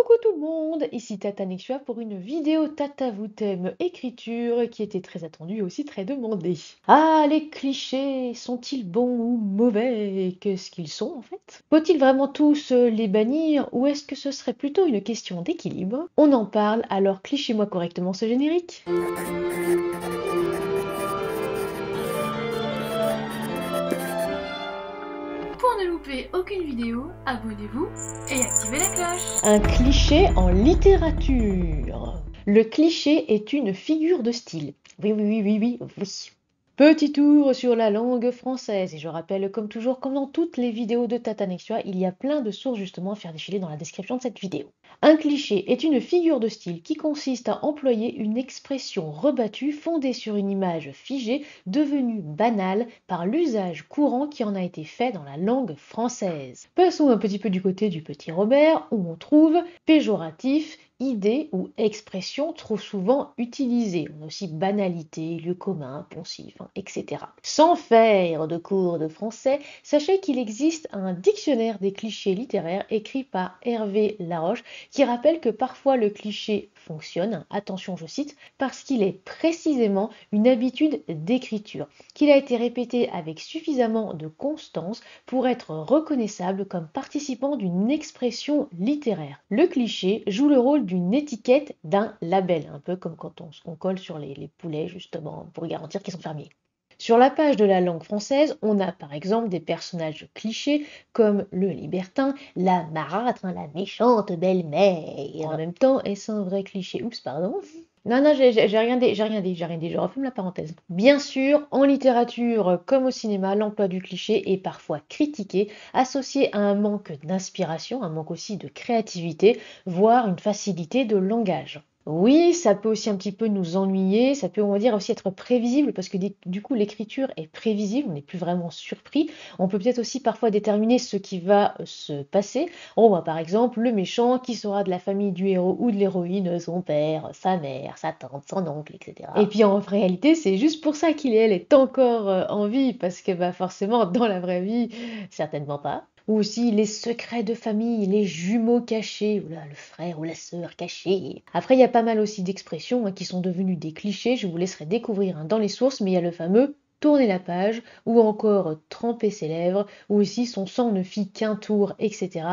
Coucou tout le monde, ici Tata Nexua pour une vidéo Tata vous t'aime écriture qui était très attendue et aussi très demandée. Ah, les clichés, sont-ils bons ou mauvais? Qu'est-ce qu'ils sont en fait? Faut-il vraiment tous les bannir ou est-ce que ce serait plutôt une question d'équilibre? On en parle, alors clichez-moi correctement ce générique. Pour ne louper aucune vidéo, abonnez-vous et activez la cloche. Un cliché en littérature. Le cliché est une figure de style. Oui, oui, oui, oui, oui, oui. Petit tour sur la langue française. Et je rappelle, comme toujours, comme dans toutes les vidéos de Tata Nexua, il y a plein de sources justement à faire défiler dans la description de cette vidéo. Un cliché est une figure de style qui consiste à employer une expression rebattue fondée sur une image figée devenue banale par l'usage courant qui en a été fait dans la langue française. Passons un petit peu du côté du petit Robert où on trouve péjoratif, idée ou expression trop souvent utilisée. On a aussi banalité, lieu commun, poncif, etc. Sans faire de cours de français, sachez qu'il existe un dictionnaire des clichés littéraires écrit par Hervé Laroche qui rappelle que parfois le cliché fonctionne, attention je cite, parce qu'il est précisément une habitude d'écriture, qu'il a été répété avec suffisamment de constance pour être reconnaissable comme participant d'une expression littéraire. Le cliché joue le rôle d'une étiquette, d'un label, un peu comme quand on colle sur les poulets justement pour garantir qu'ils sont fermiers. Sur la page de la langue française, on a par exemple des personnages clichés comme le libertin, la marâtre, la méchante belle-mère. En même temps, est-ce un vrai cliché? Oups, pardon. Non, non, j'ai rien dit, je referme la parenthèse. Bien sûr, en littérature comme au cinéma, l'emploi du cliché est parfois critiqué, associé à un manque d'inspiration, un manque aussi de créativité, voire une facilité de langage. Oui, ça peut aussi un petit peu nous ennuyer, ça peut, on va dire, aussi être prévisible, parce que du coup, l'écriture est prévisible, on n'est plus vraiment surpris. On peut peut-être aussi parfois déterminer ce qui va se passer. On voit par exemple le méchant qui sera de la famille du héros ou de l'héroïne, son père, sa mère, sa tante, son oncle, etc. Et puis en réalité, c'est juste pour ça qu'il et elle est encore en vie, parce que bah, forcément, dans la vraie vie, certainement pas. Ou aussi les secrets de famille, les jumeaux cachés, ou là, le frère ou la sœur cachée. Après, il y a pas mal aussi d'expressions qui sont devenues des clichés, je vous laisserai découvrir dans les sources, mais il y a le fameux tourner la page, ou encore tremper ses lèvres, ou aussi son sang ne fit qu'un tour, etc.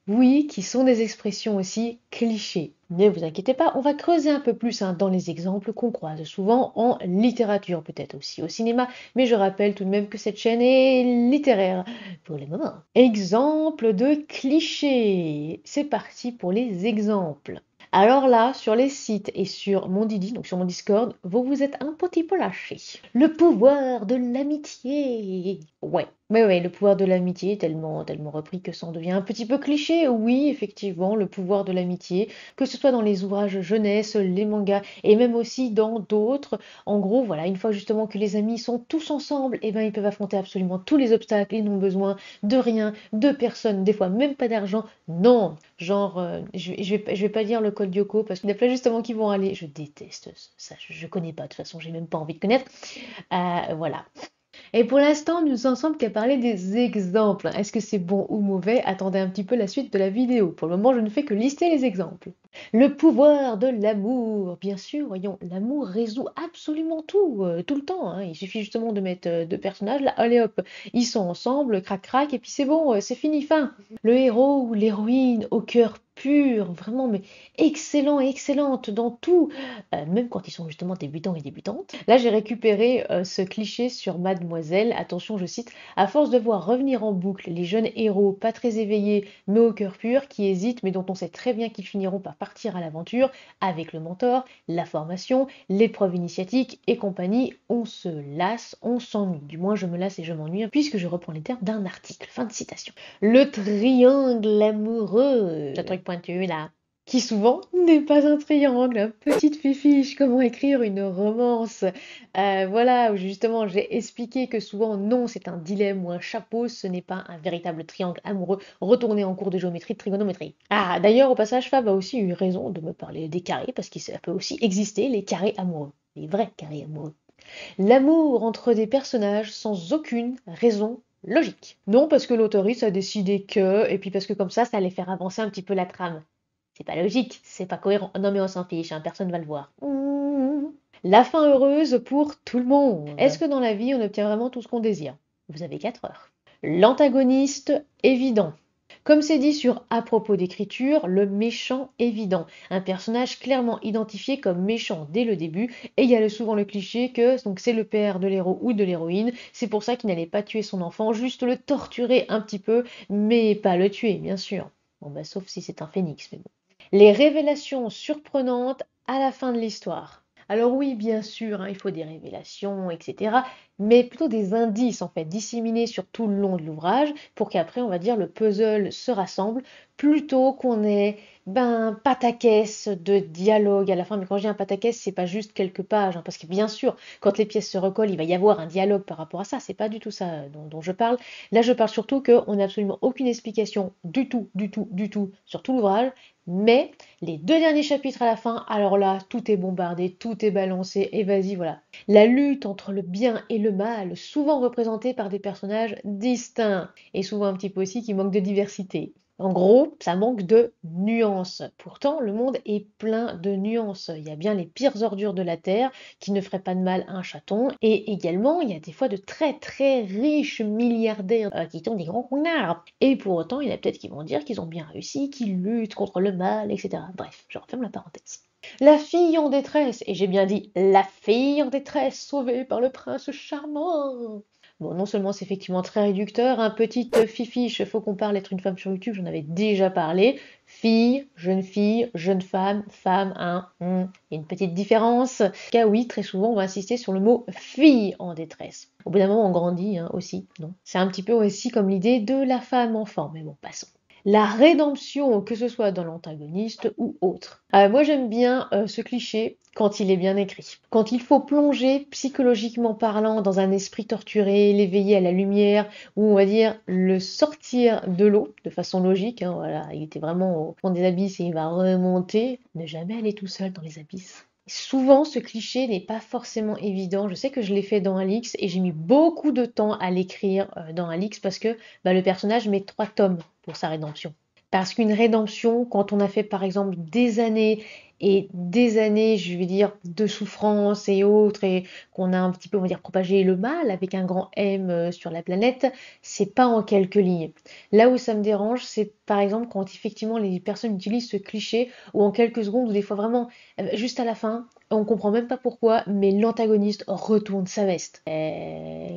Oui, qui sont des expressions aussi clichés. Ne vous inquiétez pas, on va creuser un peu plus dans les exemples qu'on croise souvent en littérature, peut-être aussi au cinéma, mais je rappelle tout de même que cette chaîne est littéraire pour le moment. Exemple de clichés. C'est parti pour les exemples. Alors là, sur les sites et sur mon Didi, donc sur mon Discord, vous vous êtes un petit peu lâchés. Le pouvoir de l'amitié. Ouais, mais ouais, le pouvoir de l'amitié, tellement repris que ça en devient un petit peu cliché. Oui, effectivement, le pouvoir de l'amitié, que ce soit dans les ouvrages jeunesse, les mangas, et même aussi dans d'autres. En gros, voilà, une fois justement que les amis sont tous ensemble, et ben ils peuvent affronter absolument tous les obstacles, ils n'ont besoin de rien, de personne, des fois même pas d'argent. Non, genre, je vais pas dire le col Lyoko parce qu'il y en a plein justement qui vont aller. Je déteste ça, je connais pas, de toute façon, j'ai même pas envie de connaître. Voilà. Et pour l'instant, nous en sommes qu'à parler des exemples. Est-ce que c'est bon ou mauvais? Attendez un petit peu la suite de la vidéo. Pour le moment, je ne fais que lister les exemples. Le pouvoir de l'amour. Bien sûr, voyons, l'amour résout absolument tout le temps. Il suffit justement de mettre deux personnages, là, allez hop, ils sont ensemble, crac crac, et puis c'est bon, c'est fini, fin. Le héros ou l'héroïne au cœur pur, vraiment, mais excellent et excellente dans tout, même quand ils sont justement débutants et débutantes. Là, j'ai récupéré ce cliché sur Mademoiselle. Attention, je cite, à force de voir revenir en boucle les jeunes héros pas très éveillés, mais au cœur pur, qui hésitent, mais dont on sait très bien qu'ils finiront par partir à l'aventure avec le mentor, la formation, l'épreuve initiatique et compagnie, on se lasse, on s'ennuie. Du moins, je me lasse et je m'ennuie, puisque je reprends les termes d'un article. Fin de citation. Le triangle amoureux. Ce truc pointu là qui souvent n'est pas un triangle, petite fiche, comment écrire une romance. Voilà, où justement j'ai expliqué que souvent non, c'est un dilemme ou un chapeau, ce n'est pas un véritable triangle amoureux retourné en cours de géométrie, de trigonométrie. Ah, d'ailleurs au passage, Fab a aussi eu raison de me parler des carrés, parce qu'il peut aussi exister les carrés amoureux, les vrais carrés amoureux. L'amour entre des personnages sans aucune raison logique. Non, parce que l'autoriste a décidé que, et puis parce que comme ça allait faire avancer un petit peu la trame. C'est pas logique, c'est pas cohérent. Non mais on s'en fiche, hein, personne va le voir. La fin heureuse pour tout le monde. Est-ce que dans la vie, on obtient vraiment tout ce qu'on désire? Vous avez 4 heures. L'antagoniste évident. Comme c'est dit sur À propos d'écriture, le méchant évident. Un personnage clairement identifié comme méchant dès le début, et il y a souvent le cliché que donc c'est le père de l'héros ou de l'héroïne, c'est pour ça qu'il n'allait pas tuer son enfant, juste le torturer un petit peu, mais pas le tuer, bien sûr. Bon bah sauf si c'est un phénix, mais bon. Les révélations surprenantes à la fin de l'histoire. Alors oui, bien sûr, hein, il faut des révélations, etc. Mais plutôt des indices, en fait, disséminés sur tout le long de l'ouvrage, pour qu'après, on va dire, le puzzle se rassemble, plutôt qu'on ait, ben, pataquès de dialogue à la fin. Mais quand je dis un pataquès, c'est pas juste quelques pages, hein, parce que bien sûr, quand les pièces se recollent, il va y avoir un dialogue par rapport à ça. C'est pas du tout ça dont je parle. Là, je parle surtout qu'on n'a absolument aucune explication du tout sur tout l'ouvrage, mais les 2 derniers chapitres à la fin, alors là, tout est bombardé, tout est balancé, et vas-y, voilà. La lutte entre le bien et le mal, souvent représentée par des personnages distincts, et souvent un petit peu aussi qui manquent de diversité. En gros, ça manque de nuances. Pourtant, le monde est plein de nuances. Il y a bien les pires ordures de la Terre qui ne feraient pas de mal à un chaton, et également, il y a des fois de très très riches milliardaires qui ont des grands connards. Et pour autant, il y en a peut-être qui vont dire qu'ils ont bien réussi, qu'ils luttent contre le mal, etc. Bref, je referme la parenthèse. La fille en détresse, et j'ai bien dit la fille en détresse, sauvée par le prince charmant. Bon, non seulement c'est effectivement très réducteur, hein, petite fifiche, faut qu'on parle être une femme sur YouTube, j'en avais déjà parlé. Fille, jeune femme, femme, hein, il y a une petite différence. Car oui, très souvent on va insister sur le mot fille en détresse. Au bout d'un moment on grandit hein, aussi, non? C'est un petit peu aussi comme l'idée de la femme enfant, mais bon, passons. La rédemption, que ce soit dans l'antagoniste ou autre. Moi j'aime bien ce cliché quand il est bien écrit. Quand il faut plonger psychologiquement parlant dans un esprit torturé, l'éveiller à la lumière, ou on va dire le sortir de l'eau de façon logique. Hein, voilà, il était vraiment au fond des abysses et il va remonter. Ne jamais aller tout seul dans les abysses. Souvent, ce cliché n'est pas forcément évident. Je sais que je l'ai fait dans Alix et j'ai mis beaucoup de temps à l'écrire dans Alix parce que bah, le personnage met 3 tomes pour sa rédemption. Parce qu'une rédemption, quand on a fait par exemple des années et des années, je vais dire, de souffrance et autres, et qu'on a un petit peu, on va dire, propagé le mal avec un grand M sur la planète, c'est pas en quelques lignes. Là où ça me dérange, c'est par exemple quand effectivement les personnes utilisent ce cliché ou en quelques secondes ou des fois vraiment juste à la fin, on comprend même pas pourquoi, mais l'antagoniste retourne sa veste.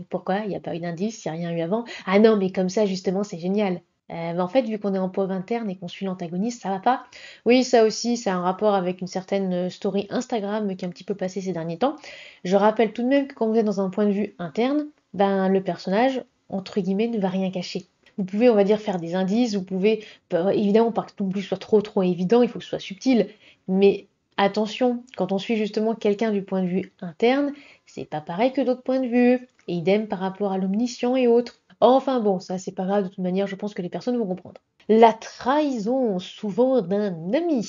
Pourquoi? Il n'y a pas eu d'indice, il n'y a rien eu avant. Ah non, mais comme ça, justement, c'est génial. Mais en fait, vu qu'on est en pause interne et qu'on suit l'antagoniste, ça va pas. Oui, ça aussi, c'est un rapport avec une certaine story Instagram qui est un petit peu passée ces derniers temps. Je rappelle tout de même que quand vous êtes dans un point de vue interne, ben le personnage, entre guillemets, ne va rien cacher. Vous pouvez, on va dire, faire des indices, vous pouvez, évidemment, pas que non plus soit trop évident, il faut que ce soit subtil, mais attention, quand on suit justement quelqu'un du point de vue interne, c'est pas pareil que d'autres points de vue, et idem par rapport à l'omniscient et autres. Enfin bon, ça c'est pas grave, de toute manière, je pense que les personnes vont comprendre. La trahison, souvent d'un ami.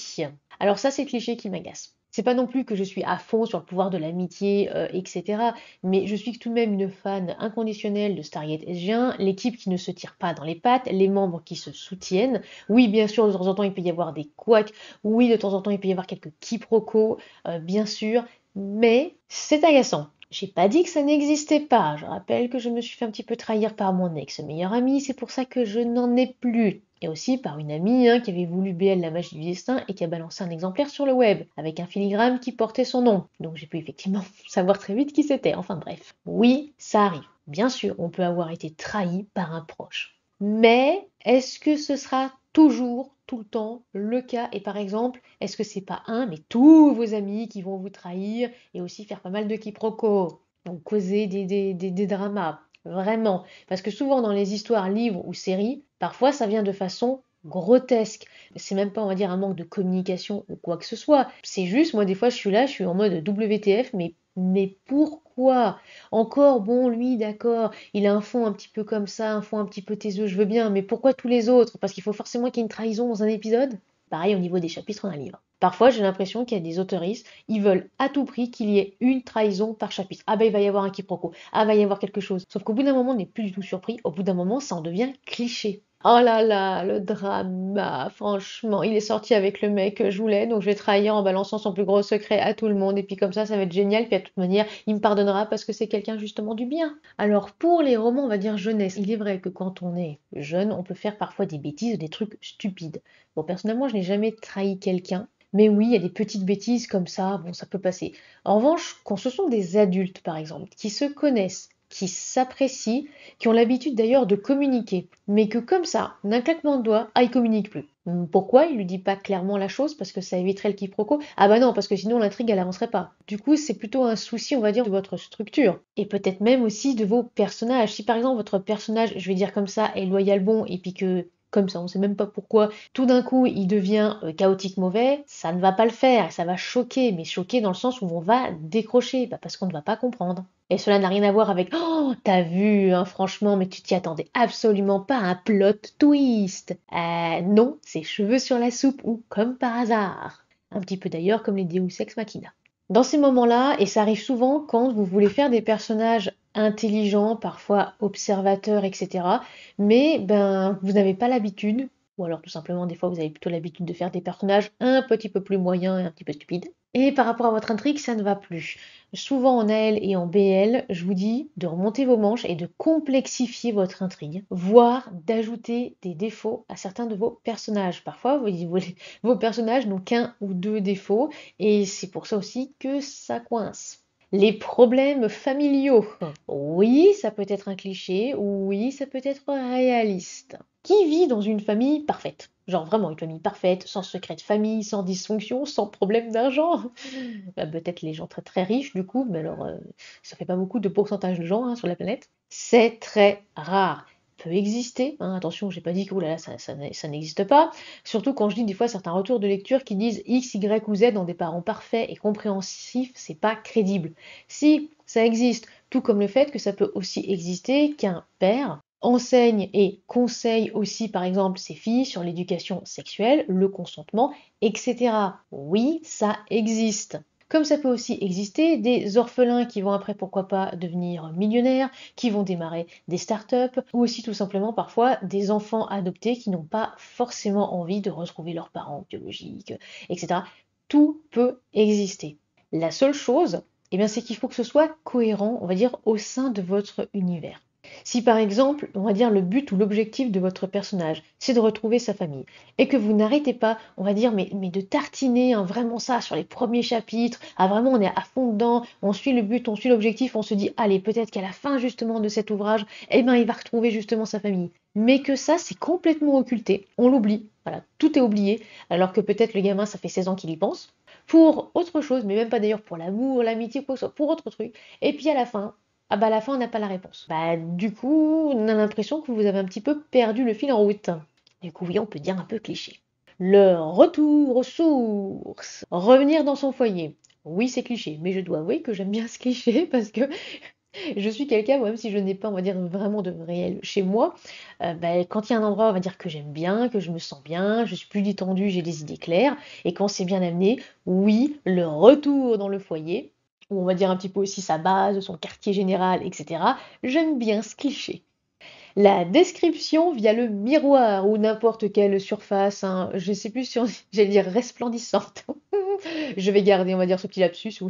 Alors ça, c'est le cliché qui m'agace. C'est pas non plus que je suis à fond sur le pouvoir de l'amitié, etc. Mais je suis tout de même une fan inconditionnelle de Stargate SG1, l'équipe qui ne se tire pas dans les pattes, les membres qui se soutiennent. Oui, bien sûr, de temps en temps, il peut y avoir des couacs. Oui, de temps en temps, il peut y avoir quelques quiproquos, bien sûr. Mais c'est agaçant. J'ai pas dit que ça n'existait pas. Je rappelle que je me suis fait un petit peu trahir par mon ex-meilleur ami, c'est pour ça que je n'en ai plus. Et aussi par une amie hein, qui avait voulu BL la magie du destin et qui a balancé un exemplaire sur le web, avec un filigrane qui portait son nom. Donc j'ai pu effectivement savoir très vite qui c'était. Enfin bref. Oui, ça arrive. Bien sûr, on peut avoir été trahi par un proche. Mais est-ce que ce sera toujours, tout le temps, le cas? Et par exemple, est-ce que c'est pas un, mais tous vos amis qui vont vous trahir et aussi faire pas mal de quiproquos, donc causer des dramas? Vraiment. Parce que souvent dans les histoires, livres ou séries, parfois ça vient de façon grotesque. C'est même pas, on va dire, un manque de communication ou quoi que ce soit. C'est juste, moi, des fois, je suis là, je suis en mode WTF, mais pourquoi? Encore, bon, lui, d'accord, il a un fond un petit peu comme ça, un fond un petit peu taiseux, je veux bien, mais pourquoi tous les autres? Parce qu'il faut forcément qu'il y ait une trahison dans un épisode? Pareil au niveau des chapitres d'un livre. Parfois, j'ai l'impression qu'il y a des autoristes, ils veulent à tout prix qu'il y ait une trahison par chapitre. Ah ben, il va y avoir un quiproquo. Ah, il va y avoir quelque chose. Sauf qu'au bout d'un moment, on n'est plus du tout surpris. Au bout d'un moment, ça en devient cliché. Oh là là, le drama, franchement, il est sorti avec le mec que je voulais, donc je vais trahir en balançant son plus gros secret à tout le monde, et puis comme ça va être génial, puis à toute manière, il me pardonnera parce que c'est quelqu'un justement du bien. Alors pour les romans, on va dire jeunesse, il est vrai que quand on est jeune, on peut faire parfois des bêtises, des trucs stupides. Bon, personnellement, je n'ai jamais trahi quelqu'un, mais oui, il y a des petites bêtises comme ça, bon, ça peut passer. En revanche, quand ce sont des adultes, par exemple, qui se connaissent, qui s'apprécient, qui ont l'habitude d'ailleurs de communiquer, mais que comme ça, d'un claquement de doigts, ah, ils communiquent plus. Pourquoi il lui dit pas clairement la chose? Parce que ça éviterait le quiproquo? Ah bah non, parce que sinon l'intrigue elle avancerait pas. Du coup, c'est plutôt un souci, on va dire, de votre structure. Et peut-être même aussi de vos personnages. Si par exemple votre personnage, je vais dire comme ça, est loyal bon, et puis que comme ça, on sait même pas pourquoi, tout d'un coup il devient chaotique mauvais, ça ne va pas le faire, ça va choquer, mais choquer dans le sens où on va décrocher, bah parce qu'on ne va pas comprendre. Et cela n'a rien à voir avec «Oh, t'as vu, hein, franchement, mais tu t'y attendais absolument pas à un plot twist!» Non, c'est cheveux sur la soupe ou comme par hasard. Un petit peu d'ailleurs comme les Deus Ex Machina. Dans ces moments-là, et ça arrive souvent quand vous voulez faire des personnages intelligents, parfois observateurs, etc., mais ben vous n'avez pas l'habitude, ou alors tout simplement des fois vous avez plutôt l'habitude de faire des personnages un petit peu plus moyens et un petit peu stupides. Et par rapport à votre intrigue, ça ne va plus. Souvent en AL et en BL, je vous dis de remonter vos manches et de complexifier votre intrigue, voire d'ajouter des défauts à certains de vos personnages. Parfois, vos personnages n'ont qu'un ou deux défauts, et c'est pour ça aussi que ça coince. Les problèmes familiaux. Oui, ça peut être un cliché, oui, ça peut être réaliste. Qui vit dans une famille parfaite? Genre vraiment une famille parfaite, sans secret de famille, sans dysfonction, sans problème d'argent. Bah, peut-être les gens très très riches du coup, mais alors ça fait pas beaucoup de pourcentage de gens hein, sur la planète. C'est très rare. Peut exister, hein, attention, j'ai pas dit que oh là, là, ça n'existe pas. Surtout quand je lis des fois certains retours de lecture qui disent X, Y ou Z ont des parents parfaits et compréhensifs, c'est pas crédible. Si, ça existe, tout comme le fait que ça peut aussi exister qu'un père enseigne et conseille aussi, par exemple, ses filles sur l'éducation sexuelle, le consentement, etc. Oui, ça existe. Comme ça peut aussi exister des orphelins qui vont après, pourquoi pas, devenir millionnaires, qui vont démarrer des startups, ou aussi tout simplement parfois des enfants adoptés qui n'ont pas forcément envie de retrouver leurs parents biologiques, etc. Tout peut exister. La seule chose, eh bien, c'est qu'il faut que ce soit cohérent, on va dire, au sein de votre univers. Si par exemple, on va dire le but ou l'objectif de votre personnage, c'est de retrouver sa famille, et que vous n'arrêtez pas, on va dire, mais de tartiner hein, vraiment ça sur les premiers chapitres, ah vraiment on est à fond dedans, on suit le but, on suit l'objectif, on se dit, allez, peut-être qu'à la fin justement de cet ouvrage, eh ben il va retrouver justement sa famille. Mais que ça, c'est complètement occulté, on l'oublie, voilà, tout est oublié, alors que peut-être le gamin, ça fait 16 ans qu'il y pense, pour autre chose, mais même pas d'ailleurs pour l'amour, l'amitié, quoi que ce soit, pour autre truc, et puis à la fin, ah bah à la fin on n'a pas la réponse. Bah du coup on a l'impression que vous avez un petit peu perdu le fil en route. Du coup oui on peut dire un peu cliché. Le retour aux sources. Revenir dans son foyer. Oui c'est cliché, mais je dois avouer que j'aime bien ce cliché parce que je suis quelqu'un, même si je n'ai pas, on va dire, vraiment de réel chez moi, bah, quand il y a un endroit, on va dire, que j'aime bien, que je me sens bien, je suis plus détendue, j'ai des idées claires, et quand c'est bien amené, oui, le retour dans le foyer, où on va dire un petit peu aussi sa base, son quartier général, etc. J'aime bien ce cliché. La description via le miroir ou n'importe quelle surface, hein, je sais plus si j'allais dire resplendissante. Je vais garder, on va dire, ce petit lapsus ou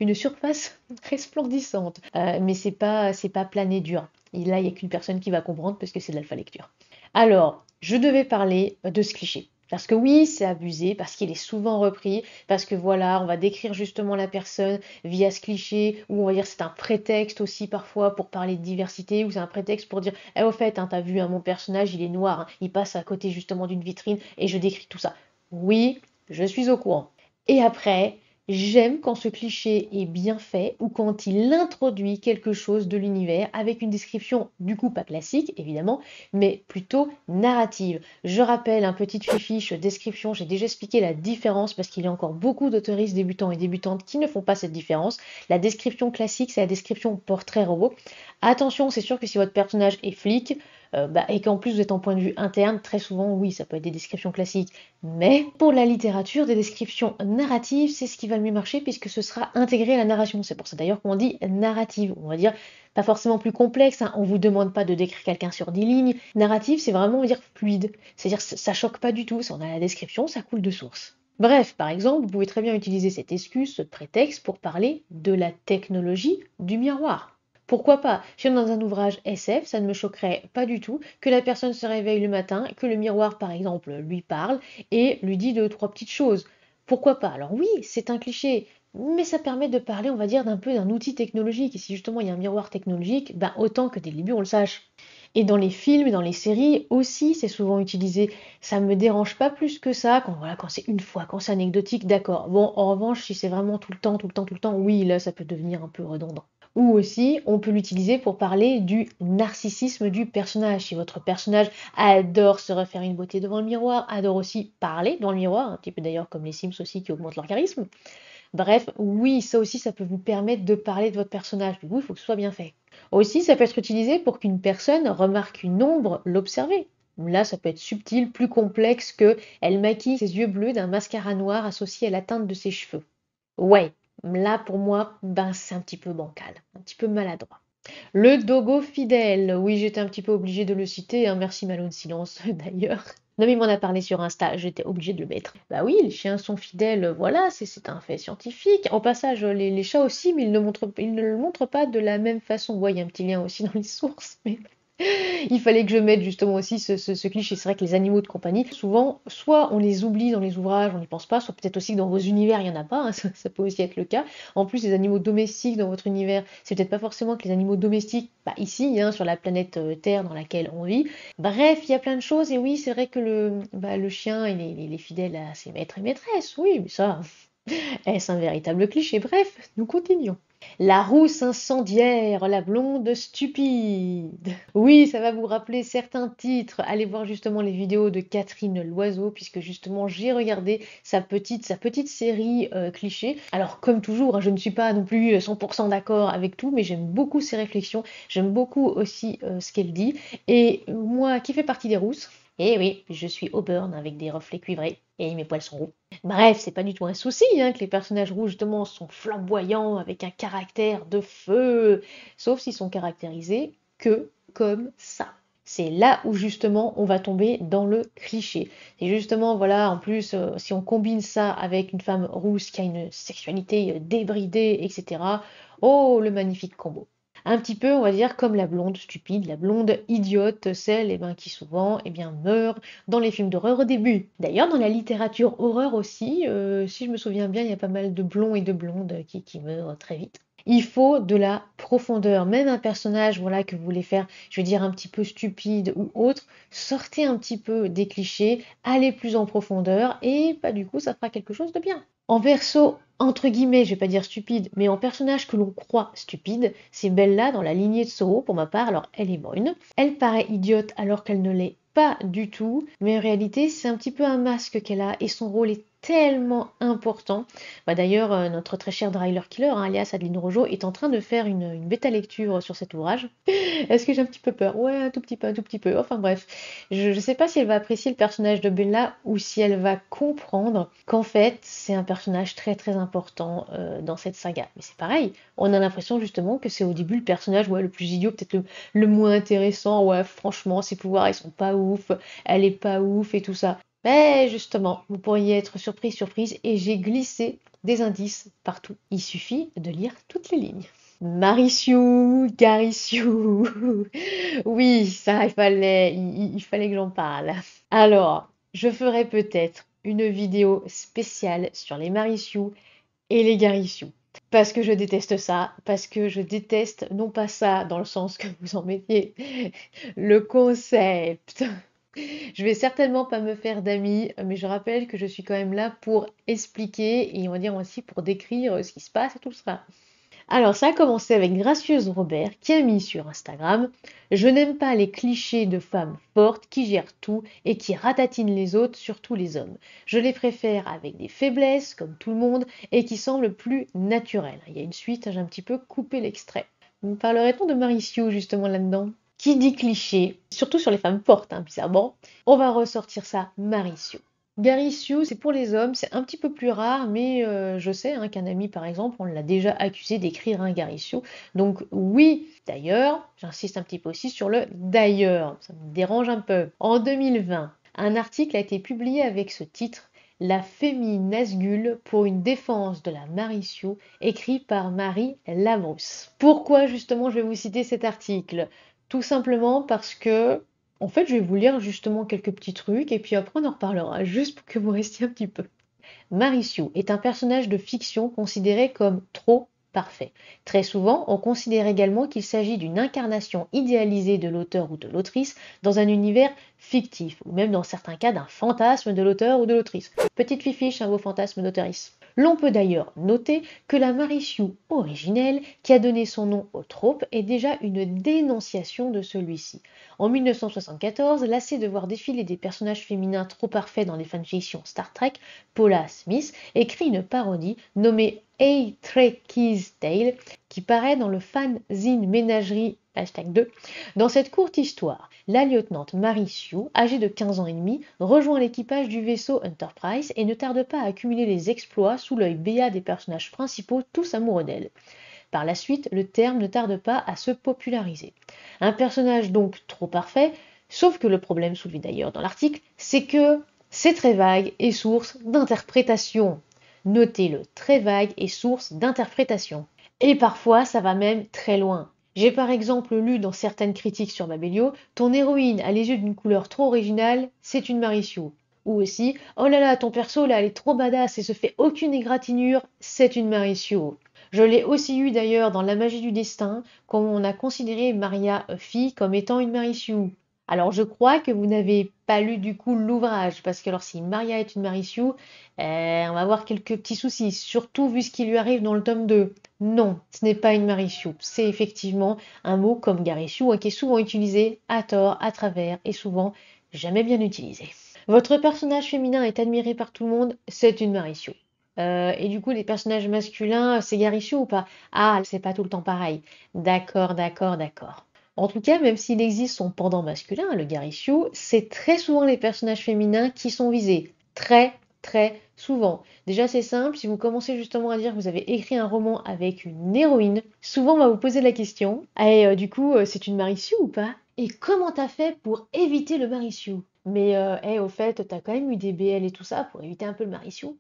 une surface resplendissante. Mais c'est pas plan et dur. Et là, il n'y a qu'une personne qui va comprendre parce que c'est de l'alpha lecture. Alors, je devais parler de ce cliché. Parce que oui, c'est abusé, parce qu'il est souvent repris, parce que voilà, on va décrire justement la personne via ce cliché, ou on va dire c'est un prétexte aussi parfois pour parler de diversité, ou c'est un prétexte pour dire, eh au fait, hein, t'as vu, hein, mon personnage, il est noir, hein, il passe à côté justement d'une vitrine, et je décris tout ça. Oui, je suis au courant. Et après, j'aime quand ce cliché est bien fait ou quand il introduit quelque chose de l'univers avec une description du coup pas classique évidemment, mais plutôt narrative. Je rappelle un petit fiche description, j'ai déjà expliqué la différence parce qu'il y a encore beaucoup d'auteuristes débutants et débutantes qui ne font pas cette différence. La description classique, c'est la description portrait robot. Attention, c'est sûr que si votre personnage est flic, et qu'en plus vous êtes en point de vue interne, très souvent, oui, ça peut être des descriptions classiques. Mais pour la littérature, des descriptions narratives, c'est ce qui va le mieux marcher puisque ce sera intégré à la narration. C'est pour ça d'ailleurs qu'on dit narrative. On va dire pas forcément plus complexe, hein. On ne vous demande pas de décrire quelqu'un sur 10 lignes. Narrative, c'est vraiment, on va dire, fluide. C'est-à-dire ça choque pas du tout. On a la description, ça coule de source. Bref, par exemple, vous pouvez très bien utiliser cette excuse, ce prétexte pour parler de la technologie du miroir. Pourquoi pas? Si on est dans un ouvrage SF, ça ne me choquerait pas du tout que la personne se réveille le matin, que le miroir, par exemple, lui parle et lui dit deux, trois petites choses. Pourquoi pas? Alors oui, c'est un cliché, mais ça permet de parler, on va dire, d'un peu d'un outil technologique. Et si justement il y a un miroir technologique, ben autant que dès le début on le sache. Et dans les films, dans les séries aussi, c'est souvent utilisé. Ça me dérange pas plus que ça quand voilà, quand c'est une fois, quand c'est anecdotique, d'accord. Bon, en revanche, si c'est vraiment tout le temps, tout le temps, tout le temps, oui, là, ça peut devenir un peu redondant. Ou aussi, on peut l'utiliser pour parler du narcissisme du personnage. Si votre personnage adore se refaire une beauté devant le miroir, adore aussi parler devant le miroir, un petit peu d'ailleurs comme les Sims aussi qui augmentent leur charisme. Bref, oui, ça aussi, ça peut vous permettre de parler de votre personnage. Du coup, il faut que ce soit bien fait. Aussi, ça peut être utilisé pour qu'une personne remarque une ombre, l'observer. Là, ça peut être subtil, plus complexe que elle maquille ses yeux bleus d'un mascara noir associé à la teinte de ses cheveux. Ouais, là pour moi, ben c'est un petit peu bancal, un petit peu maladroit. Le dogo fidèle, oui, j'étais un petit peu obligée de le citer, hein, merci Malone Silence d'ailleurs. Non mais il m'en a parlé sur Insta, j'étais obligée de le mettre. Bah oui, les chiens sont fidèles, voilà, c'est un fait scientifique. En passage, les chats aussi, mais ils ne le montrent pas de la même façon. Ouais, il y a un petit lien aussi dans les sources, mais il fallait que je mette justement aussi ce cliché. C'est vrai que les animaux de compagnie, souvent, soit on les oublie dans les ouvrages, on n'y pense pas, soit peut-être aussi que dans vos univers, il n'y en a pas, hein, ça peut aussi être le cas. En plus, les animaux domestiques dans votre univers, c'est peut-être pas forcément que les animaux domestiques, bah, ici, hein, sur la planète Terre dans laquelle on vit. Bref, il y a plein de choses, et oui, c'est vrai que le chien, il est fidèle à ses maîtres et maîtresses, oui, mais ça, est-ce un véritable cliché? Bref, nous continuons. La rousse incendiaire, la blonde stupide. Oui, ça va vous rappeler certains titres. Allez voir justement les vidéos de Catherine Loiseau, puisque justement j'ai regardé sa petite série cliché. Alors comme toujours, hein, je ne suis pas non plus 100% d'accord avec tout, mais j'aime beaucoup ses réflexions, j'aime beaucoup aussi ce qu'elle dit. Et moi qui fais partie des rousses, eh oui, je suis Auburn avec des reflets cuivrés et mes poils sont roux. Bref, c'est pas du tout un souci hein, que les personnages rouges justement sont flamboyants avec un caractère de feu, sauf s'ils sont caractérisés que comme ça. C'est là où justement on va tomber dans le cliché. Et justement, voilà, en plus, si on combine ça avec une femme rousse qui a une sexualité débridée, etc., oh, le magnifique combo. Un petit peu, on va dire, comme la blonde stupide, la blonde idiote, celle qui souvent meurt dans les films d'horreur au début. D'ailleurs, dans la littérature horreur aussi, si je me souviens bien, il y a pas mal de blonds et de blondes qui meurent très vite. Il faut de la profondeur. Même un personnage voilà, que vous voulez faire, je veux dire, un petit peu stupide ou autre, sortez un petit peu des clichés, allez plus en profondeur et du coup, ça fera quelque chose de bien. En perso, entre guillemets, je vais pas dire stupide, mais en personnage que l'on croit stupide, c'est Bella dans la lignée de Soro pour ma part. Alors, elle est brune. Elle paraît idiote alors qu'elle ne l'est pas du tout, mais en réalité, c'est un petit peu un masque qu'elle a et son rôle est tellement important. D'ailleurs, notre très cher Dryler Killer, hein, alias Adeline Rojo, est en train de faire une bêta lecture sur cet ouvrage. Est-ce que j'ai un petit peu peur? Ouais, un tout petit peu, un tout petit peu. Enfin bref, je ne sais pas si elle va apprécier le personnage de Bella ou si elle va comprendre qu'en fait, c'est un personnage très très important dans cette saga. Mais c'est pareil, on a l'impression justement que c'est au début le personnage le plus idiot, peut-être le moins intéressant. Ouais, franchement, ses pouvoirs, ils sont pas ouf, elle est pas ouf et tout ça. Mais justement, vous pourriez être surprise, et j'ai glissé des indices partout. Il suffit de lire toutes les lignes. Marissiou, Garissiou. Oui, ça, il fallait que j'en parle. Alors, je ferai peut-être une vidéo spéciale sur les Marissiou et les Garissiou. Parce que je déteste ça, parce que je déteste, non pas ça dans le sens que vous en mettiez, le concept. Je vais certainement pas me faire d'amis, mais je rappelle que je suis quand même là pour expliquer et on va dire aussi pour décrire ce qui se passe et tout ça. Alors ça a commencé avec Gracieuse Robert qui a mis sur Instagram: Je n'aime pas les clichés de femmes fortes qui gèrent tout et qui ratatinent les autres, surtout les hommes. Je les préfère avec des faiblesses, comme tout le monde, et qui semblent plus naturelles. Il y a une suite, j'ai un petit peu coupé l'extrait. Parlerait-on de Mauricio justement là-dedans? Qui dit cliché, surtout sur les femmes fortes, hein, bizarrement, on va ressortir ça, Mauricio. Gariciou, c'est pour les hommes, c'est un petit peu plus rare, mais je sais hein, qu'un ami, par exemple, on l'a déjà accusé d'écrire un Gariciou. Donc oui, d'ailleurs, j'insiste un petit peu aussi sur le d'ailleurs, ça me dérange un peu. En 2020, un article a été publié avec ce titre, La féminasgule pour une défense de la Mauricio, écrit par Marie Labrousse. Pourquoi justement je vais vous citer cet article? Tout simplement parce que en fait, je vais vous lire justement quelques petits trucs et puis après on en reparlera, juste pour que vous restiez un petit peu. Maricio est un personnage de fiction considéré comme trop parfait. Très souvent, on considère également qu'il s'agit d'une incarnation idéalisée de l'auteur ou de l'autrice dans un univers fictif, ou même dans certains cas d'un fantasme de l'auteur ou de l'autrice. Petite fifiche à vos fantasmes d'autrice. L'on peut d'ailleurs noter que la Maricio originelle, qui a donné son nom au trope, est déjà une dénonciation de celui-ci. En 1974, lassée de voir défiler des personnages féminins trop parfaits dans les fanfictions Star Trek, Paula Smith écrit une parodie nommée A Trekie's Tale qui paraît dans le fanzine Ménagerie #2. Dans cette courte histoire, la lieutenante Mary Sue, âgée de 15 ans et demi, rejoint l'équipage du vaisseau Enterprise et ne tarde pas à accumuler les exploits sous l'œil béat des personnages principaux, tous amoureux d'elle. Par la suite, le terme ne tarde pas à se populariser. Un personnage donc trop parfait, sauf que le problème soulevé d'ailleurs dans l'article, c'est que c'est très vague et source d'interprétation. Notez-le, très vague et source d'interprétation. Et parfois, ça va même très loin. J'ai par exemple lu dans certaines critiques sur Babelio, ton héroïne a les yeux d'une couleur trop originale, c'est une Marichou. Ou aussi, oh là là, ton perso là, elle est trop badass et se fait aucune égratignure, c'est une Marichou. Je l'ai aussi eu d'ailleurs dans La magie du destin, quand on a considéré Maria fille comme étant une Marichou. Alors je crois que vous n'avez pas lu du coup l'ouvrage, parce que alors si Maria est une Marichou, on va avoir quelques petits soucis, surtout vu ce qui lui arrive dans le tome 2. Non, ce n'est pas une Marichou, c'est effectivement un mot comme Garichou qui est souvent utilisé à tort, à travers et souvent jamais bien utilisé. Votre personnage féminin est admiré par tout le monde, c'est une Marichou. Et du coup, les personnages masculins, c'est Garichou ou pas? Ah, c'est pas tout le temps pareil. D'accord, d'accord, d'accord. En tout cas, même s'il existe son pendant masculin, le Garichou, c'est très souvent les personnages féminins qui sont visés. Très, très souvent. Déjà, c'est simple, si vous commencez justement à dire que vous avez écrit un roman avec une héroïne, souvent on va vous poser la question, et du coup, c'est une Marichou ou pas? Et comment t'as fait pour éviter le Marichou? Mais au fait, t'as quand même eu des BL et tout ça pour éviter un peu le Marichou.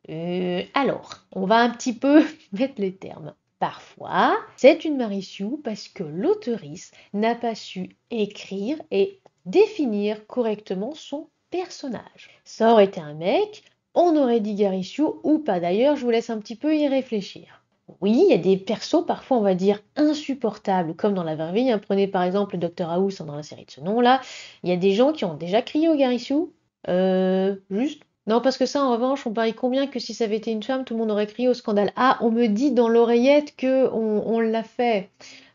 Alors, on va un petit peu mettre les termes. Parfois, c'est une Marichou parce que l'auteurice n'a pas su écrire et définir correctement son personnage. Ça aurait été un mec, on aurait dit Garichou ou pas. D'ailleurs, je vous laisse un petit peu y réfléchir. Oui, il y a des persos parfois on va dire insupportables, comme dans la vraie vie. Hein. Prenez par exemple le Dr House dans la série de ce nom-là. Il y a des gens qui ont déjà crié au Garichou. Juste. Non, parce que ça, en revanche, on parie combien que si ça avait été une femme, tout le monde aurait crié au scandale. Ah, on me dit dans l'oreillette que on l'a fait.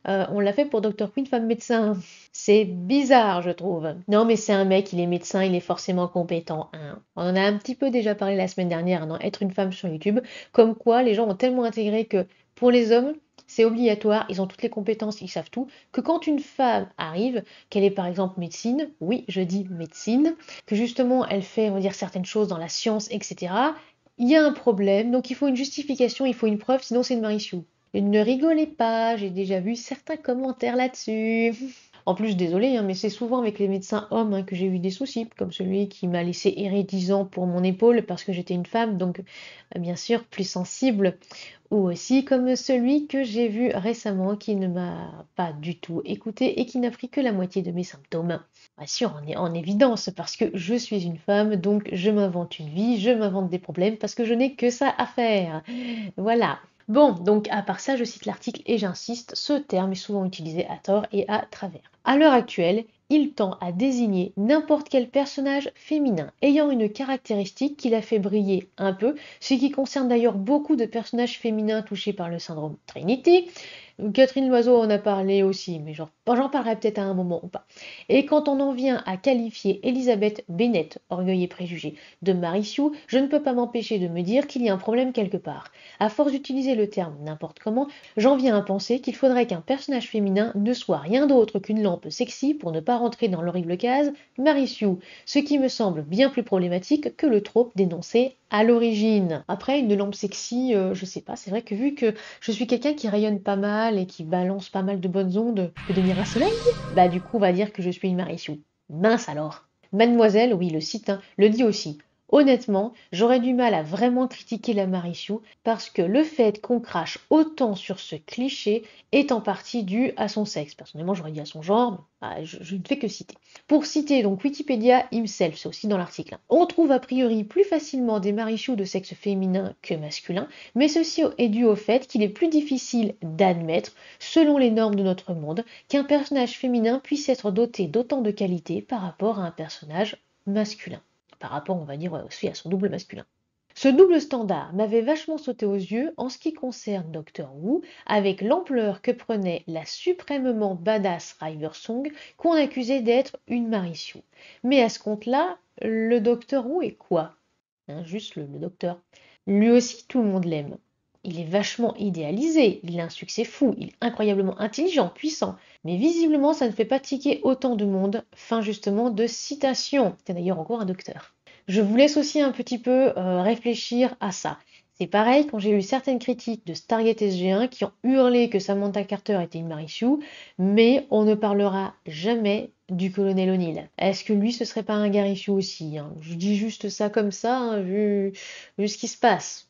On l'a fait pour Dr Queen, femme médecin. C'est bizarre, je trouve. Non, mais c'est un mec, il est médecin, il est forcément compétent. Hein. On en a un petit peu déjà parlé la semaine dernière dans Être une femme sur YouTube, comme quoi les gens ont tellement intégré que pour les hommes, c'est obligatoire, ils ont toutes les compétences, ils savent tout, que quand une femme arrive, qu'elle est par exemple médecine, oui, je dis médecine, que justement elle fait, on va dire, certaines choses dans la science, etc., il y a un problème, donc il faut une justification, il faut une preuve, sinon c'est une Marichou. Ne rigolez pas, j'ai déjà vu certains commentaires là-dessus. En plus, désolé, hein, mais c'est souvent avec les médecins hommes hein, que j'ai eu des soucis, comme celui qui m'a laissé errer 10 ans pour mon épaule parce que j'étais une femme, donc bien sûr plus sensible, ou aussi comme celui que j'ai vu récemment qui ne m'a pas du tout écouté et qui n'a pris que la moitié de mes symptômes. Bien sûr, on est en évidence parce que je suis une femme, donc je m'invente une vie, je m'invente des problèmes parce que je n'ai que ça à faire. Voilà. Bon, donc à part ça, je cite l'article et j'insiste, ce terme est souvent utilisé à tort et à travers. À l'heure actuelle, il tend à désigner n'importe quel personnage féminin ayant une caractéristique qui l'a fait briller un peu, ce qui concerne d'ailleurs beaucoup de personnages féminins touchés par le syndrome Trinity. Catherine Loiseau en a parlé aussi, mais genre Bon, j'en parlerai peut-être à un moment ou pas. Et quand on en vient à qualifier Elisabeth Bennet, orgueil et préjugé, de Marichou, je ne peux pas m'empêcher de me dire qu'il y a un problème quelque part. À force d'utiliser le terme n'importe comment, j'en viens à penser qu'il faudrait qu'un personnage féminin ne soit rien d'autre qu'une lampe sexy pour ne pas rentrer dans l'horrible case Marichou, ce qui me semble bien plus problématique que le trope dénoncé à l'origine. Après, une lampe sexy, je sais pas, c'est vrai que vu que je suis quelqu'un qui rayonne pas mal et qui balance pas mal de bonnes ondes. Je peux devenir un soleil? Bah du coup, on va dire que je suis une Marichou. Mince alors. Mademoiselle, oui, le site, hein, le dit aussi. Honnêtement, j'aurais du mal à vraiment critiquer la Marichou parce que le fait qu'on crache autant sur ce cliché est en partie dû à son sexe. Personnellement, j'aurais dit à son genre, bah, je ne fais que citer. Pour citer donc Wikipédia himself, c'est aussi dans l'article, hein, on trouve a priori plus facilement des Marichous de sexe féminin que masculin, mais ceci est dû au fait qu'il est plus difficile d'admettre, selon les normes de notre monde, qu'un personnage féminin puisse être doté d'autant de qualités par rapport à un personnage masculin. Par rapport, on va dire, aussi à son double masculin. Ce double standard m'avait vachement sauté aux yeux en ce qui concerne Doctor Who, avec l'ampleur que prenait la suprêmement badass River Song qu'on accusait d'être une Marichou. Mais à ce compte-là, le Docteur Who est quoi? Hein, juste le docteur. Lui aussi, tout le monde l'aime. Il est vachement idéalisé, il a un succès fou, il est incroyablement intelligent, puissant. Mais visiblement, ça ne fait pas tiquer autant de monde. Fin justement de citation. C'est d'ailleurs encore un docteur. Je vous laisse aussi un petit peu réfléchir à ça. C'est pareil quand j'ai lu certaines critiques de Stargate SG1 qui ont hurlé que Samantha Carter était une Marichou, mais on ne parlera jamais du colonel O'Neill. Est-ce que lui, ce serait pas un Garichou aussi, hein? Je dis juste ça comme ça, hein, vu ce qui se passe.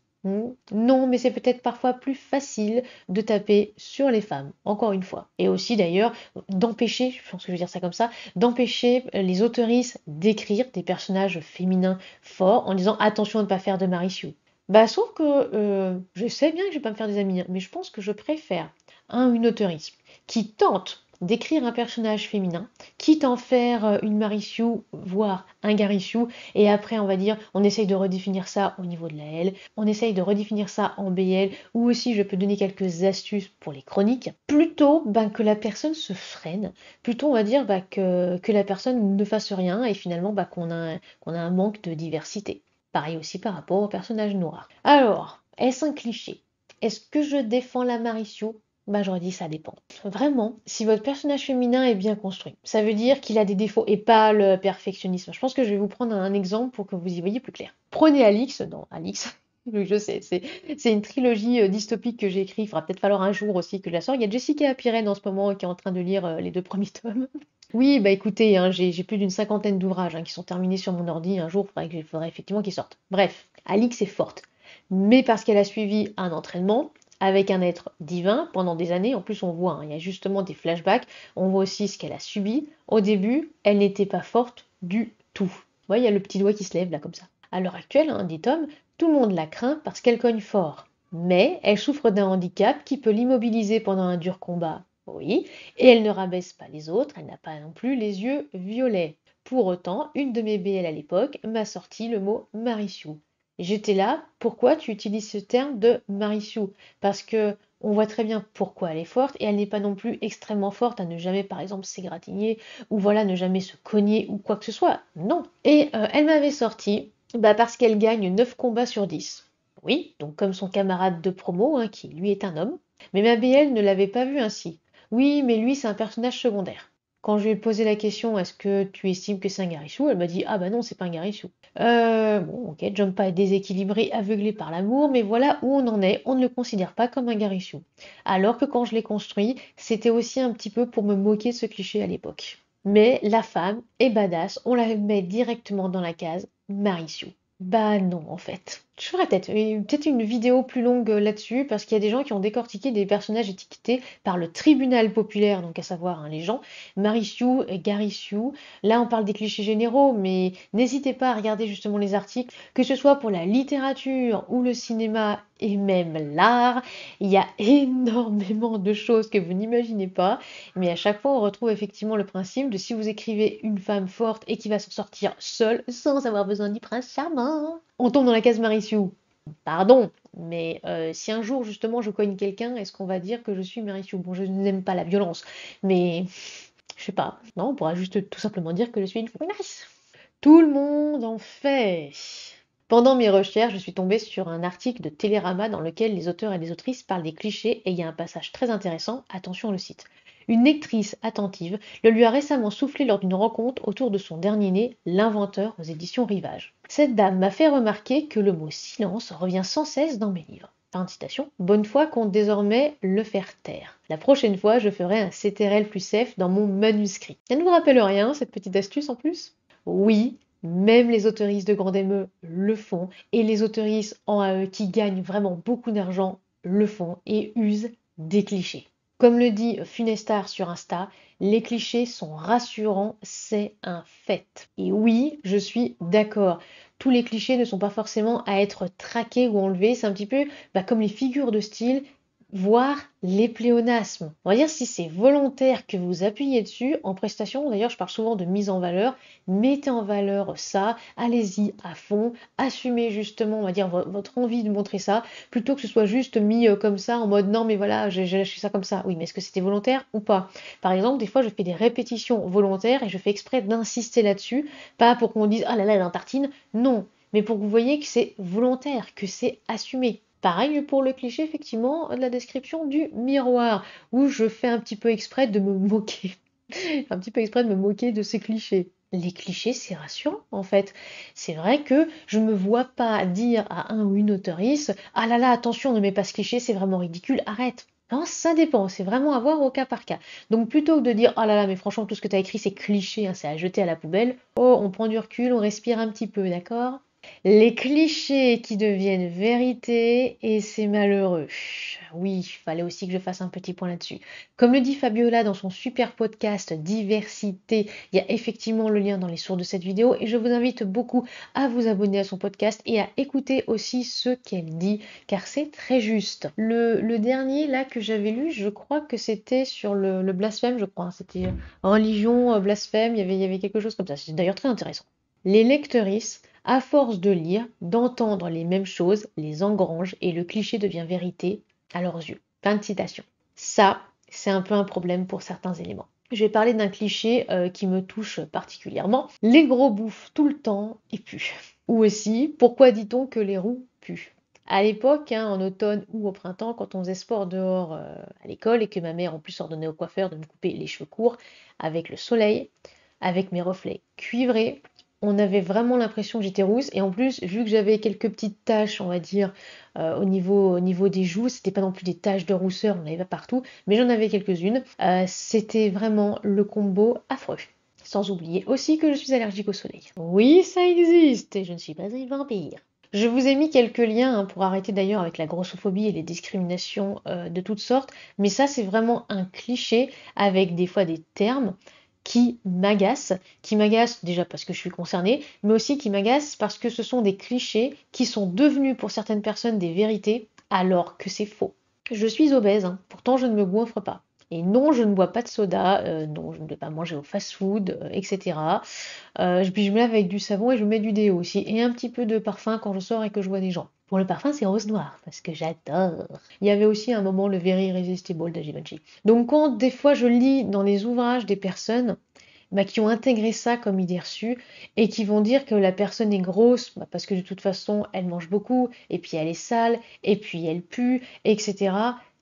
Non, mais c'est peut-être parfois plus facile de taper sur les femmes, encore une fois. Et aussi d'ailleurs, d'empêcher, je pense que je veux dire ça comme ça, d'empêcher les autoristes d'écrire des personnages féminins forts en disant attention à ne pas faire de Marichou. Bah, sauf que je sais bien que je vais pas me faire des amis, hein, mais je pense que je préfère une auteuriste qui tente d'écrire un personnage féminin, quitte à en faire une Marichou, voire un Garichou, et après on va dire on essaye de redéfinir ça au niveau de la L, on essaye de redéfinir ça en BL, ou aussi je peux donner quelques astuces pour les chroniques, plutôt que la personne se freine, plutôt on va dire que la personne ne fasse rien, et finalement qu'on a un manque de diversité. Pareil aussi par rapport au personnage noir. Alors, est-ce un cliché? Est-ce que je défends la Marichou? Bah j'aurais dit ça dépend. Vraiment, si votre personnage féminin est bien construit, ça veut dire qu'il a des défauts et pas le perfectionnisme. Je pense que je vais vous prendre un exemple pour que vous y voyez plus clair. Prenez Alix dans Alix. Oui, je sais, c'est une trilogie dystopique que j'ai écrite. Il faudra peut-être falloir un jour aussi que je la sorte. Il y a Jessica Apiren en ce moment qui est en train de lire les 2 premiers tomes. Oui, bah écoutez, hein, j'ai plus d'une cinquantaine d'ouvrages qui sont terminés sur mon ordi. Un jour, il faudrait effectivement qu'ils sortent. Bref, Alix est forte. Mais parce qu'elle a suivi un entraînement avec un être divin pendant des années. En plus, on voit, il y a justement des flashbacks. On voit aussi ce qu'elle a subi. Au début, elle n'était pas forte du tout. Vous voyez, il y a le petit doigt qui se lève là comme ça. À l'heure actuelle, dit Tom, tout le monde la craint parce qu'elle cogne fort. Mais elle souffre d'un handicap qui peut l'immobiliser pendant un dur combat. Oui, et elle ne rabaisse pas les autres, elle n'a pas non plus les yeux violets. Pour autant, une de mes BL à l'époque m'a sorti le mot Marichou. J'étais là, pourquoi tu utilises ce terme de Marichou? Parce que on voit très bien pourquoi elle est forte et elle n'est pas non plus extrêmement forte à ne jamais, par exemple, s'égratigner ou voilà, ne jamais se cogner ou quoi que ce soit. Non. Et elle m'avait sorti parce qu'elle gagne 9 combats sur 10. Oui, donc comme son camarade de promo, qui lui est un homme. Mais ma BL ne l'avait pas vu ainsi. Oui, mais lui, c'est un personnage secondaire. Quand je lui ai posé la question, est-ce que tu estimes que c'est un Garichou? Elle m'a dit, ah bah non, c'est pas un Garichou. Bon, ok, Jumpa est déséquilibré, aveuglé par l'amour, mais voilà où on en est, on ne le considère pas comme un Garichou. Alors que quand je l'ai construit, c'était aussi un petit peu pour me moquer de ce cliché à l'époque. Mais la femme est badass, on la met directement dans la case Marichou. Bah non, en fait. Je ferais peut-être une vidéo plus longue là-dessus, parce qu'il y a des gens qui ont décortiqué des personnages étiquetés par le tribunal populaire, donc à savoir les gens, Marichou et Garichou. Là, on parle des clichés généraux, mais n'hésitez pas à regarder justement les articles, que ce soit pour la littérature ou le cinéma et même l'art. Il y a énormément de choses que vous n'imaginez pas, mais à chaque fois, on retrouve effectivement le principe de si vous écrivez une femme forte et qui va s'en sortir seule, sans avoir besoin du prince charmant, on tombe dans la case Marichou. Pardon, mais si un jour justement je cogne quelqu'un, est-ce qu'on va dire que je suis Mary Sue? Bon, je n'aime pas la violence, mais je sais pas. Non, on pourra juste tout simplement dire que je suis une feminace. Tout le monde en fait. Pendant mes recherches, je suis tombée sur un article de Télérama dans lequel les auteurs et les autrices parlent des clichés et il y a un passage très intéressant, attention on le cite. Une lectrice attentive le lui a récemment soufflé lors d'une rencontre autour de son dernier né, L'Inventeur aux éditions Rivage. Cette dame m'a fait remarquer que le mot silence revient sans cesse dans mes livres. Fin de citation. Bonnefoy compte désormais le faire taire. La prochaine fois, je ferai un CTRL plus F dans mon manuscrit. Ça ne vous rappelle rien, cette petite astuce en plus? Oui, même les autoristes de grande ME le font, et les autoristes en AE qui gagnent vraiment beaucoup d'argent le font et usent des clichés. Comme le dit Funestar sur Insta, les clichés sont rassurants, c'est un fait. Et oui, je suis d'accord. Tous les clichés ne sont pas forcément à être traqués ou enlevés, c'est un petit peu comme les figures de style, voire les pléonasmes. On va dire si c'est volontaire que vous appuyez dessus, en prestation, d'ailleurs je parle souvent de mise en valeur, mettez en valeur ça, allez-y à fond, assumez justement, on va dire, votre envie de montrer ça, plutôt que ce soit juste mis comme ça, en mode non mais voilà, j'ai lâché ça comme ça. Oui, mais est-ce que c'était volontaire ou pas? Par exemple, des fois je fais des répétitions volontaires et je fais exprès d'insister là-dessus, pas pour qu'on dise ah là là, elle est en tartine, non, mais pour que vous voyez que c'est volontaire, que c'est assumé. Pareil pour le cliché, effectivement, de la description du miroir, où je fais un petit peu exprès de me moquer. Un petit peu exprès de me moquer de ces clichés. Les clichés, c'est rassurant, en fait. C'est vrai que je ne me vois pas dire à un ou une auteurice ah là là, attention, ne mets pas ce cliché, c'est vraiment ridicule, arrête. Non, ça dépend, c'est vraiment à voir au cas par cas. Donc plutôt que de dire ah là là, mais franchement, tout ce que tu as écrit, c'est cliché, hein, c'est à jeter à la poubelle, oh, on prend du recul, on respire un petit peu, d'accord? Les clichés qui deviennent vérité et c'est malheureux. Oui, il fallait aussi que je fasse un petit point là-dessus. Comme le dit Fabiola dans son super podcast Diversité, il y a effectivement le lien dans les sources de cette vidéo et je vous invite beaucoup à vous abonner à son podcast et à écouter aussi ce qu'elle dit car c'est très juste. Le dernier là que j'avais lu, je crois que c'était sur le blasphème, je crois. C'était religion, blasphème, il y avait quelque chose comme ça. C'est d'ailleurs très intéressant. Les lectrices à force de lire, d'entendre les mêmes choses, les engrangent et le cliché devient vérité à leurs yeux. Fin de citation. Ça, c'est un peu un problème pour certains éléments. Je vais parler d'un cliché qui me touche particulièrement. Les gros bouffent tout le temps et puent. Ou aussi, pourquoi dit-on que les roues puent? À l'époque, en automne ou au printemps, quand on faisait sport dehors à l'école et que ma mère en plus ordonnait au coiffeur de me couper les cheveux courts avec le soleil, avec mes reflets cuivrés, on avait vraiment l'impression que j'étais rousse. Et en plus, vu que j'avais quelques petites taches, on va dire, au niveau des joues, c'était pas non plus des taches de rousseur, on n'avait pas partout, mais j'en avais quelques-unes. C'était vraiment le combo affreux. Sans oublier aussi que je suis allergique au soleil. Oui, ça existe, et je ne suis pas un vampire. Je vous ai mis quelques liens pour arrêter d'ailleurs avec la grossophobie et les discriminations de toutes sortes, mais ça c'est vraiment un cliché avec des fois des termes qui m'agacent déjà parce que je suis concernée, mais aussi qui m'agacent parce que ce sont des clichés qui sont devenus pour certaines personnes des vérités alors que c'est faux. Je suis obèse, pourtant je ne me goinfre pas. Et non, je ne bois pas de soda, non, je ne vais pas manger au fast-food, etc. Puis je me lave avec du savon et je mets du déo aussi, et un petit peu de parfum quand je sors et que je vois des gens. Pour le parfum, c'est rose noir, parce que j'adore. Il y avait aussi un moment le Very Irresistible de Givenchy. Donc quand des fois je lis dans les ouvrages des personnes qui ont intégré ça comme idée reçue et qui vont dire que la personne est grosse parce que de toute façon elle mange beaucoup et puis elle est sale et puis elle pue, etc.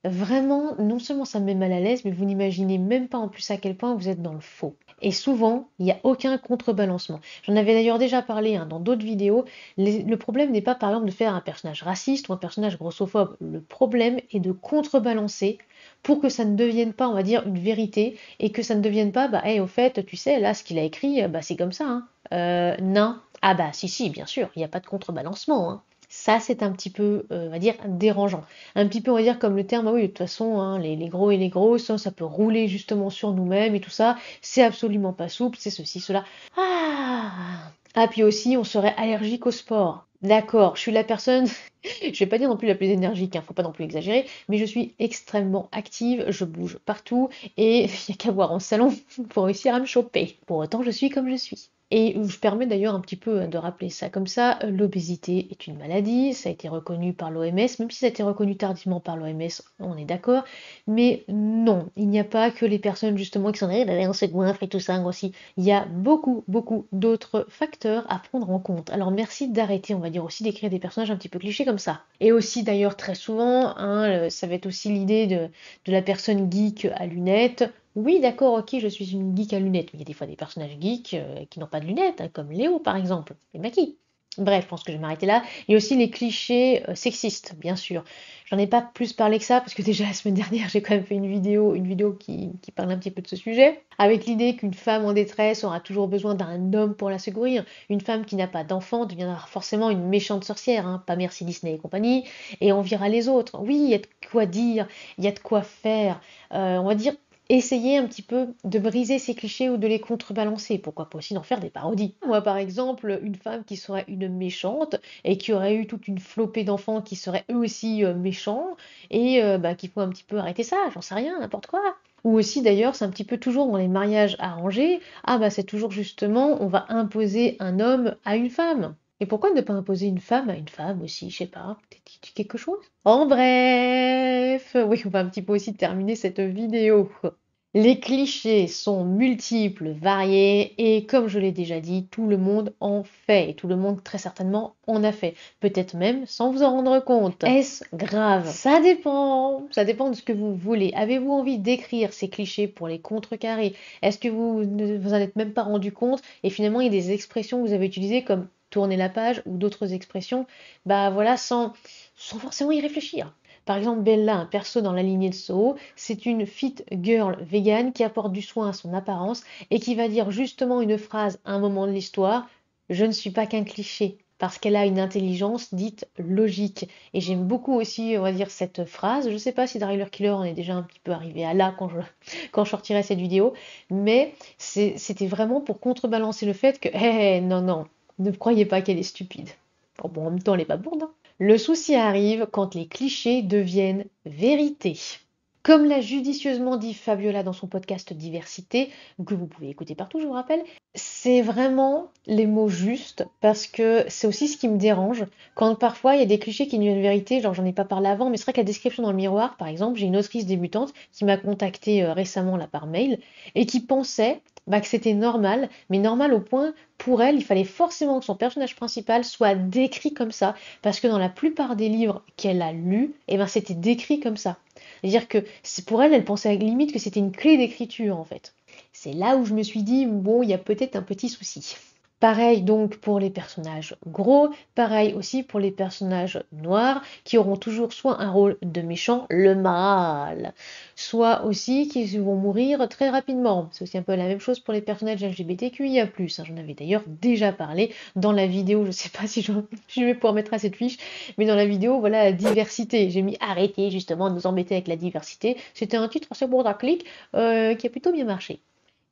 Vraiment, non seulement ça me met mal à l'aise, mais vous n'imaginez même pas en plus à quel point vous êtes dans le faux. Et souvent, il n'y a aucun contrebalancement. J'en avais d'ailleurs déjà parlé dans d'autres vidéos. Le problème n'est pas par exemple de faire un personnage raciste ou un personnage grossophobe. Le problème est de contrebalancer pour que ça ne devienne pas, on va dire, une vérité et que ça ne devienne pas, hey, au fait, tu sais, là, ce qu'il a écrit, c'est comme ça. Non. Ah si, bien sûr, il n'y a pas de contrebalancement. Ça, c'est un petit peu, on va dire, dérangeant. Un petit peu, on va dire, comme le terme, oui, de toute façon, les gros et les grosses, ça peut rouler justement sur nous-mêmes et tout ça. C'est absolument pas souple, c'est ceci, cela. Puis aussi, on serait allergique au sport. D'accord, je suis la personne, je vais pas dire non plus la plus énergique, faut pas non plus exagérer, mais je suis extrêmement active, je bouge partout et il n'y a qu'à voir en salon pour réussir à me choper. Pour autant, je suis comme je suis. Et je permets d'ailleurs un petit peu de rappeler ça comme ça, l'obésité est une maladie, ça a été reconnu par l'OMS, même si ça a été reconnu tardivement par l'OMS, on est d'accord, mais non, il n'y a pas que les personnes justement qui sont on se goinfre et tout ça, grossit. Il y a beaucoup, beaucoup d'autres facteurs à prendre en compte. Alors merci d'arrêter, on va dire aussi, d'écrire des personnages un petit peu clichés comme ça. Et aussi d'ailleurs très souvent, hein, ça va être aussi l'idée de la personne geek à lunettes. Oui, d'accord, ok, je suis une geek à lunettes, mais il y a des fois des personnages geeks qui n'ont pas de lunettes, hein, comme Léo par exemple, et Maki. Bref, je pense que je vais m'arrêter là. Il y a aussi les clichés sexistes, bien sûr. J'en ai pas plus parlé que ça, parce que déjà la semaine dernière, j'ai quand même fait une vidéo qui parle un petit peu de ce sujet, avec l'idée qu'une femme en détresse aura toujours besoin d'un homme pour la secourir. Une femme qui n'a pas d'enfant deviendra forcément une méchante sorcière, hein, pas merci Disney et compagnie, et enviera les autres. Oui, il y a de quoi dire, il y a de quoi faire. On va dire essayer un petit peu de briser ces clichés ou de les contrebalancer. Pourquoi pas aussi d'en faire des parodies. Moi, par exemple, une femme qui serait une méchante et qui aurait eu toute une flopée d'enfants qui seraient eux aussi méchants et qu'il faut un petit peu arrêter ça, j'en sais rien, n'importe quoi. Ou aussi d'ailleurs, c'est un petit peu toujours dans les mariages arrangés, c'est toujours justement, on va imposer un homme à une femme. Et pourquoi ne pas imposer une femme à une femme aussi, je sais pas, peut-être quelque chose? En bref, oui, on va un petit peu aussi terminer cette vidéo. Les clichés sont multiples, variés, et comme je l'ai déjà dit, tout le monde en fait, et tout le monde très certainement en a fait, peut-être même sans vous en rendre compte. Est-ce grave? Ça dépend de ce que vous voulez. Avez-vous envie d'écrire ces clichés pour les contrecarrer? Est-ce que vous ne vous en êtes même pas rendu compte, et finalement il y a des expressions que vous avez utilisées comme tourner la page ou d'autres expressions, voilà, sans forcément y réfléchir. Par exemple, Bella, un perso dans la lignée de Soho, c'est une fit girl vegan qui apporte du soin à son apparence et qui va dire justement une phrase à un moment de l'histoire, je ne suis pas qu'un cliché, parce qu'elle a une intelligence dite logique. Et j'aime beaucoup aussi, on va dire, cette phrase. Je ne sais pas si Driller Killer en est déjà un petit peu arrivé à là quand je sortirai cette vidéo, mais c'était vraiment pour contrebalancer le fait que, non, non, ne croyez pas qu'elle est stupide. Bon, en même temps, elle n'est pas bourde, hein. Le souci arrive quand les clichés deviennent vérité. Comme l'a judicieusement dit Fabiola dans son podcast Diversité, que vous pouvez écouter partout, je vous rappelle, c'est vraiment les mots justes, parce que c'est aussi ce qui me dérange, quand parfois il y a des clichés qui deviennent vérité, genre j'en ai pas parlé avant, mais c'est vrai que la description dans le miroir, par exemple, j'ai une autrice débutante qui m'a contactée récemment là par mail, et qui pensait que c'était normal, mais normal au point, pour elle, il fallait forcément que son personnage principal soit décrit comme ça, parce que dans la plupart des livres qu'elle a lus, c'était décrit comme ça. C'est-à-dire que pour elle, elle pensait à la limite que c'était une clé d'écriture en fait. C'est là où je me suis dit, bon, il y a peut-être un petit souci. Pareil donc pour les personnages gros, pareil aussi pour les personnages noirs, qui auront toujours soit un rôle de méchant, le mal, soit aussi qui vont mourir très rapidement. C'est aussi un peu la même chose pour les personnages LGBTQIA+. J'en avais d'ailleurs déjà parlé dans la vidéo, je ne sais pas si je vais pouvoir mettre à cette fiche, mais dans la vidéo, voilà, la diversité. J'ai mis arrêtez justement de nous embêter avec la diversité. C'était un titre assez bourdacle qui a plutôt bien marché.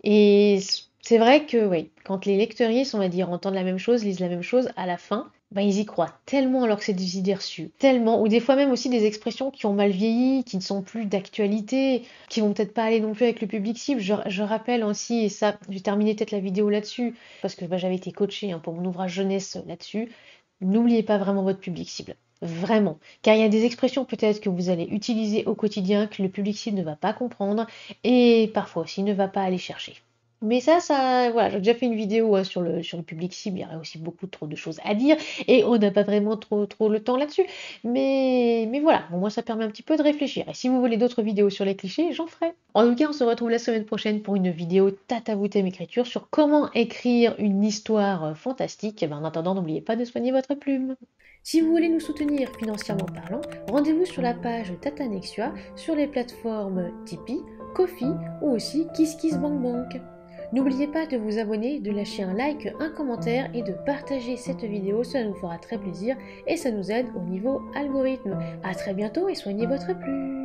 Et c'est vrai que oui, quand les lecteuristes, on va dire, entendent la même chose, lisent la même chose, à la fin, ils y croient tellement alors que c'est des idées reçues, tellement, ou des fois même aussi des expressions qui ont mal vieilli, qui ne sont plus d'actualité, qui vont peut-être pas aller non plus avec le public cible. Je rappelle aussi, et ça, je vais terminer peut-être la vidéo là-dessus, parce que j'avais été coachée pour mon ouvrage jeunesse là-dessus, n'oubliez pas vraiment votre public cible. Vraiment. Car il y a des expressions peut-être que vous allez utiliser au quotidien que le public cible ne va pas comprendre et parfois aussi ne va pas aller chercher. Mais voilà, j'ai déjà fait une vidéo sur le public cible, il y aurait aussi beaucoup trop de choses à dire et on n'a pas vraiment trop le temps là-dessus. Mais voilà, au moins ça permet un petit peu de réfléchir. Et si vous voulez d'autres vidéos sur les clichés, j'en ferai. En tout cas, on se retrouve la semaine prochaine pour une vidéo Tata vous thème écriture sur comment écrire une histoire fantastique. En attendant, n'oubliez pas de soigner votre plume. Si vous voulez nous soutenir financièrement parlant, rendez-vous sur la page Tata Nexua sur les plateformes Tipeee, Ko-fi ou aussi KissKissBankBank. N'oubliez pas de vous abonner, de lâcher un like, un commentaire et de partager cette vidéo, cela nous fera très plaisir et ça nous aide au niveau algorithme. A très bientôt et soignez votre plume.